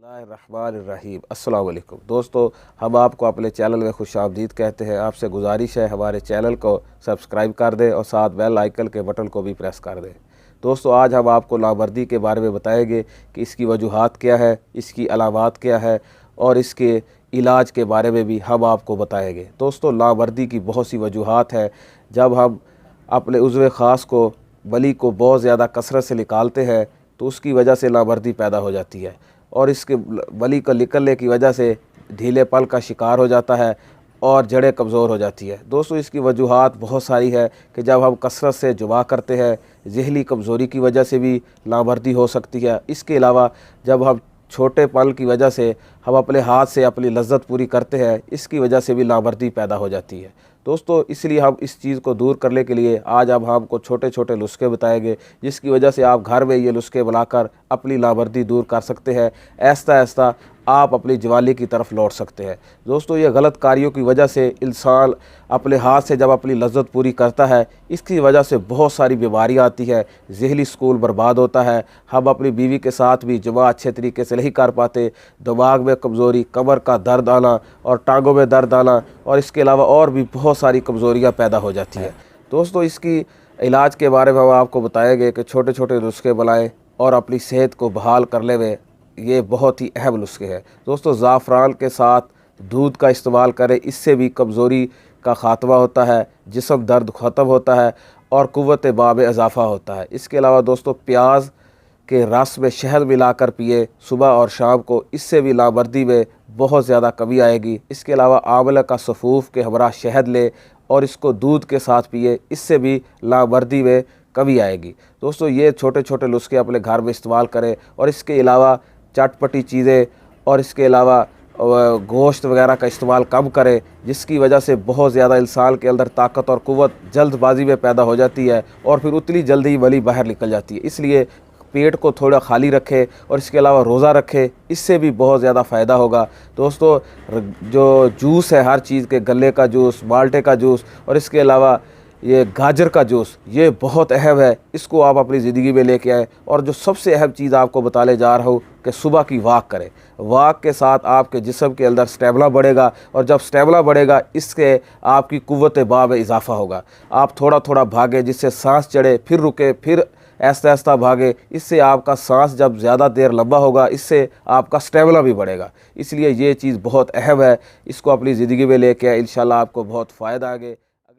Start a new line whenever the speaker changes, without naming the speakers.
बिस्मिल्लाहिर्रहमानिर्रहीम। अस्सलाम वालेकुम दोस्तों, हम आपको अपने चैनल में खुशामदीद कहते हैं। आपसे गुजारिश है हमारे चैनल को सब्सक्राइब कर दें और साथ बेल आइकन के बटन को भी प्रेस कर दें। दोस्तों, आज हम आपको लावर्दी के बारे में बताएंगे कि इसकी वजूहात क्या है, इसकी अलामात क्या है और इसके इलाज के बारे में भी हम आपको बताएंगे। दोस्तों, लावर्दी की बहुत सी वजूहात है। जब हम अपने उज़्व ख़ास को बली को बहुत ज़्यादा कसरत से निकालते हैं तो उसकी वजह से लावर्दी पैदा हो जाती है और इसके बली को निकलने की वजह से ढीले पल का शिकार हो जाता है और जड़ें कमज़ोर हो जाती है। दोस्तों, इसकी वजूहात बहुत सारी है कि जब हम कसरत से जुमा करते हैं, ज़हनी कमज़ोरी की वजह से भी लावर्दी हो सकती है। इसके अलावा जब हम छोटे पल की वजह से हम अपने हाथ से अपनी लज्जत पूरी करते हैं, इसकी वजह से भी लावर्दी पैदा हो जाती है। दोस्तों, इसलिए हम इस चीज़ को दूर करने के लिए आज अब हमको छोटे छोटे नुस्खे बताएंगे जिसकी वजह से आप घर में ये नुस्खे बनाकर अपनी लावर्दी दूर कर सकते हैं। ऐसा ऐसा आप अपनी जवानी की तरफ लौट सकते हैं। दोस्तों, ये गलत कार्यों की वजह से इंसान अपने हाथ से जब अपनी लज्जत पूरी करता है, इसकी वजह से बहुत सारी बीमारियां आती है, ज़हनी सुकून बर्बाद होता है। हम अपनी बीवी के साथ भी जुमा अच्छे तरीके से नहीं कर पाते, दिमाग में कमज़ोरी, कमर का दर्द आना और टांगों में दर्द आना और इसके अलावा और भी बहुत सारी कमज़ोरियाँ पैदा हो जाती हैं। दोस्तों, इसकी इलाज के बारे में हम आपको बताएंगे कि छोटे छोटे नुस्खे बनाएँ और अपनी सेहत को बहाल करने में ये बहुत ही अहम नुस्खे हैं। दोस्तों, ज़ाफ़रान के साथ दूध का इस्तेमाल करें, इससे भी कमज़ोरी का ख़ात्मा होता है, जिस्म दर्द ख़त्म होता है और क़ुव्वत बा में इजाफ़ा होता है। इसके अलावा दोस्तों, प्याज के रस में शहद मिलाकर पिए सुबह और शाम को, इससे भी लावर्दी में बहुत ज़्यादा कमी आएगी। इसके अलावा आंवला का सफ़ूफ के हमरा शहद ले और इसको दूध के साथ पिए, इससे भी लावर्दी में कमी आएगी। दोस्तों, ये छोटे छोटे नुस्खे अपने घर में इस्तेमाल करें और इसके अलावा चटपटी चीज़ें और इसके अलावा गोश्त वगैरह का इस्तेमाल कम करें, जिसकी वजह से बहुत ज़्यादा इंसान के अंदर ताकत और क़ुव्वत जल्दबाजी में पैदा हो जाती है और फिर उतनी जल्दी ही वली बाहर निकल जाती है। इसलिए पेट को थोड़ा खाली रखें और इसके अलावा रोज़ा रखें, इससे भी बहुत ज़्यादा फ़ायदा होगा। दोस्तों, जो जूस है हर चीज़ के, गले का जूस, माल्टे का जूस और इसके अलावा ये गाजर का जूस, ये बहुत अहम है, इसको आप अपनी ज़िंदगी में लेके आएँ। और जो सबसे अहम चीज़ आपको बताने जा रहा हूँ कि सुबह की वॉक करें। वॉक के साथ आपके जिस्म के अंदर स्टेमिना बढ़ेगा और जब स्टेमिना बढ़ेगा, इसके आपकी क़ुव्वत बा में इजाफ़ा होगा। आप थोड़ा थोड़ा भागें जिससे सांस चढ़े, फिर रुके, फिर ऐसा ऐसा भागे, इससे आपका सांस जब ज़्यादा देर लंबा होगा, इससे आपका स्टेमिना भी बढ़ेगा। इसलिए ये चीज़ बहुत अहम है, इसको अपनी ज़िंदगी में लेके इंशाल्लाह आपको बहुत फ़ायदा आगे।